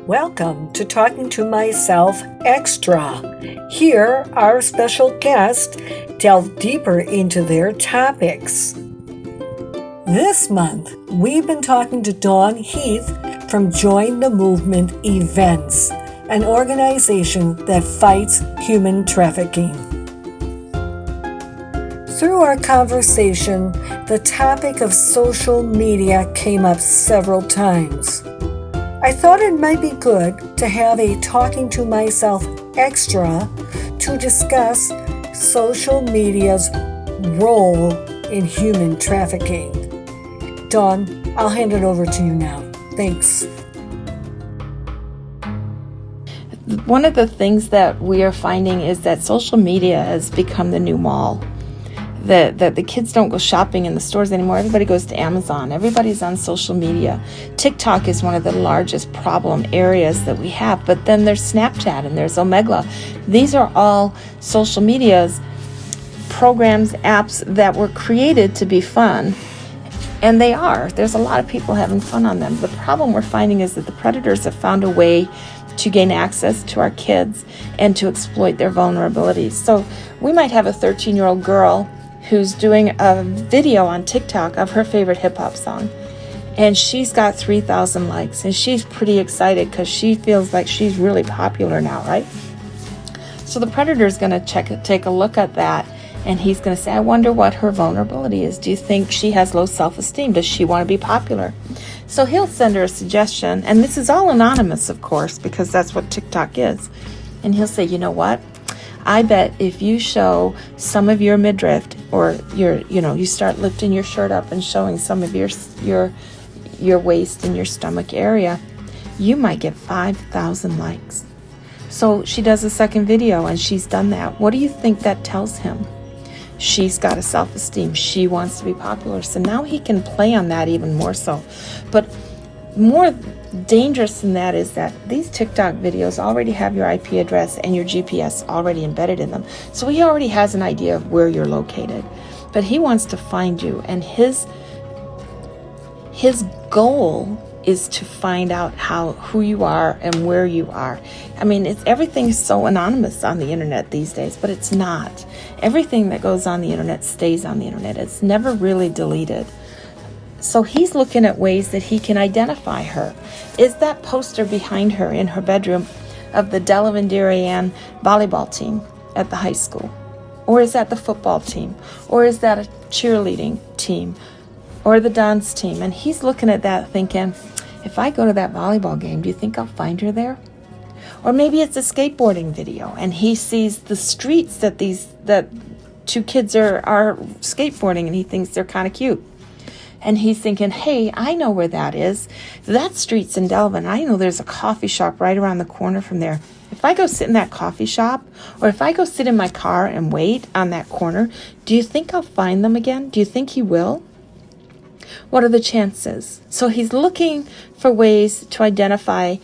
Welcome to Talking to Myself Extra. Here, our special guests delve deeper into their topics. This month, we've been talking to Dawn Heath from Join the Movement Events, an organization that fights human trafficking. Through our conversation, the topic of social media came up several times. I thought it might be good to have a Talking to Myself Extra to discuss social media's role in human trafficking. Dawn, I'll hand it over to you now. Thanks. One of the things that we are finding is that social media has become the new mall. The kids don't go shopping in the stores anymore. Everybody goes to Amazon. Everybody's on social media. TikTok is one of the largest problem areas that we have. But then there's Snapchat and there's Omegle. These are all social medias, programs, apps that were created to be fun. And they are. There's a lot of people having fun on them. The problem we're finding is that the predators have found a way to gain access to our kids and to exploit their vulnerabilities. So we might have a 13-year-old girl who's doing a video on TikTok of her favorite hip-hop song. And she's got 3,000 likes. And she's pretty excited because she feels like she's really popular now, right? So the predator's going to take a look at that. And he's going to say, I wonder what her vulnerability is. Do you think she has low self-esteem? Does she want to be popular? So he'll send her a suggestion. And this is all anonymous, of course, because that's what TikTok is. And he'll say, you know what? I bet if you show some of your midriff or you start lifting your shirt up and showing some of your waist and your stomach area, you might get 5,000 likes. So she does a second video and she's done that. What do you think that tells him? She's got a self-esteem. She wants to be popular. So now he can play on that even more so. But more dangerous than that is that these TikTok videos already have your IP address and your GPS already embedded in them. So he already has an idea of where you're located. But he wants to find you. And his goal is to find out who you are and where you are. I mean, everything's so anonymous on the internet these days, but it's not. Everything that goes on the internet stays on the internet. It's never really deleted. So he's looking at ways that he can identify her. Is that poster behind her in her bedroom of the Delavan Darien volleyball team at the high school? Or is that the football team? Or is that a cheerleading team? Or the dance team? And he's looking at that thinking, if I go to that volleyball game, do you think I'll find her there? Or maybe it's a skateboarding video and he sees the streets that two kids are skateboarding and he thinks they're kind of cute. And he's thinking, hey, I know where that is. That street's in Delavan. I know there's a coffee shop right around the corner from there. If I go sit in that coffee shop, or if I go sit in my car and wait on that corner, do you think I'll find them again? Do you think he will? What are the chances? So he's looking for ways to identify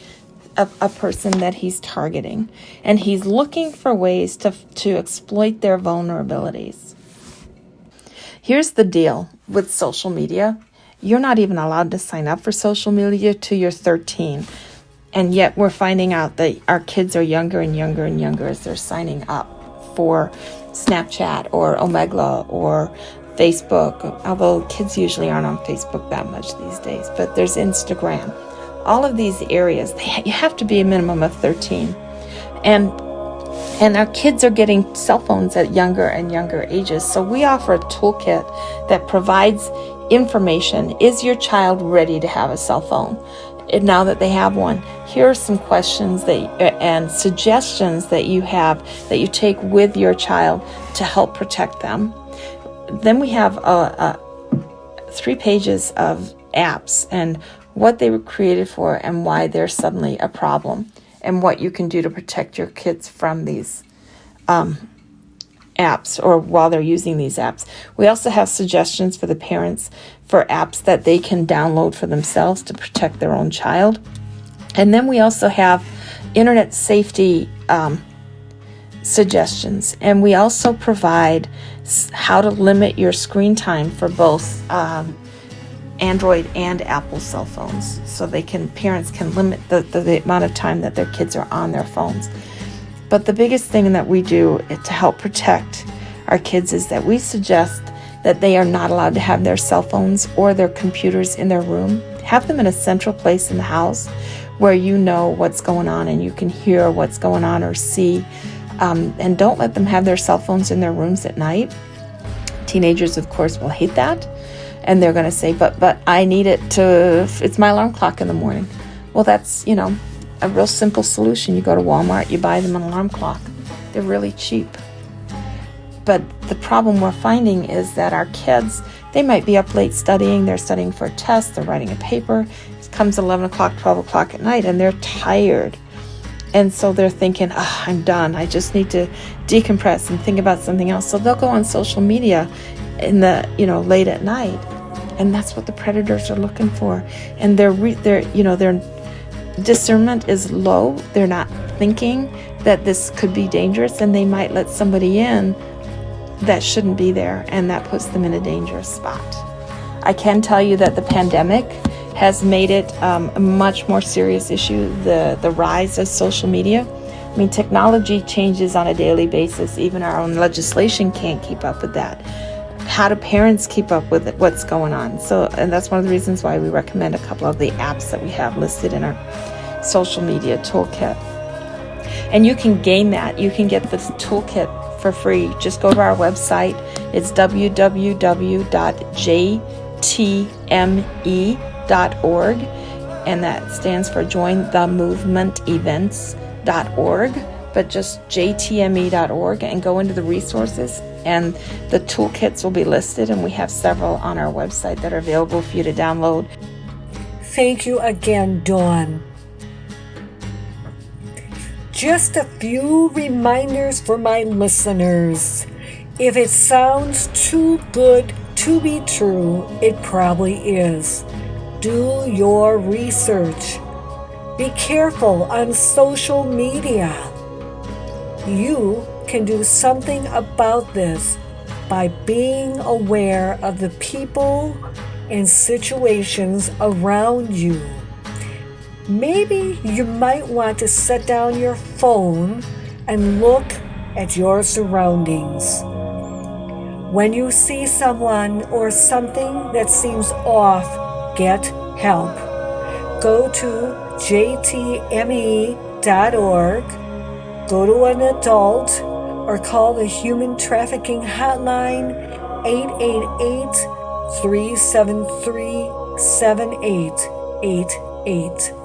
a person that he's targeting. And he's looking for ways to exploit their vulnerabilities. Here's the deal with social media. You're not even allowed to sign up for social media till you're 13. And yet we're finding out that our kids are younger and younger and younger as they're signing up for Snapchat or Omegle or Facebook, although kids usually aren't on Facebook that much these days. But there's Instagram. All of these areas, you have to be a minimum of 13. And our kids are getting cell phones at younger and younger ages. So we offer a toolkit that provides information. Is your child ready to have a cell phone? And now that they have one, here are some questions and suggestions that you take with your child to help protect them. Then we have 3 pages of apps and what they were created for and why they're suddenly a problem, and what you can do to protect your kids from these apps or while they're using these apps. We also have suggestions for the parents for apps that they can download for themselves to protect their own child. And then we also have internet safety suggestions. And we also provide how to limit your screen time for both Android and Apple cell phones, so parents can limit the amount of time that their kids are on their phones. But the biggest thing that we do to help protect our kids is that we suggest that they are not allowed to have their cell phones or their computers in their room. Have them in a central place in the house where you know what's going on and you can hear what's going on or see. And don't let them have their cell phones in their rooms at night. Teenagers, of course, will hate that. And they're going to say, but I need it's my alarm clock in the morning. Well, that's, a real simple solution. You go to Walmart, you buy them an alarm clock. They're really cheap. But the problem we're finding is that our kids, they might be up late studying. They're studying for a test. They're writing a paper. It comes 11 o'clock, 12 o'clock at night, and they're tired. And so they're thinking, I'm done. I just need to decompress and think about something else. So they'll go on social media in the, late at night. And that's what the predators are looking for. And their discernment is low. They're not thinking that this could be dangerous, and they might let somebody in that shouldn't be there, and that puts them in a dangerous spot. I can tell you that the pandemic has made it a much more serious issue, the rise of social media. I mean, technology changes on a daily basis. Even our own legislation can't keep up with that. How do parents keep up with what's going on? And that's one of the reasons why we recommend a couple of the apps that we have listed in our social media toolkit. And you can gain that. You can get this toolkit for free. Just go to our website. It's www.jtme.org, and that stands for Join the Movement Events.org, but just jtme.org, and go into the resources, and the toolkits will be listed, and we have several on our website that are available for you to download. Thank you again, Dawn. Just a few reminders for my listeners. If it sounds too good to be true, it probably is. Do your research. Be careful on social media. You can do something about this by being aware of the people and situations around you. Maybe you might want to set down your phone and look at your surroundings. When you see someone or something that seems off, get help. Go to jtme.org, go to an adult, or call the Human Trafficking Hotline 888-373-7888.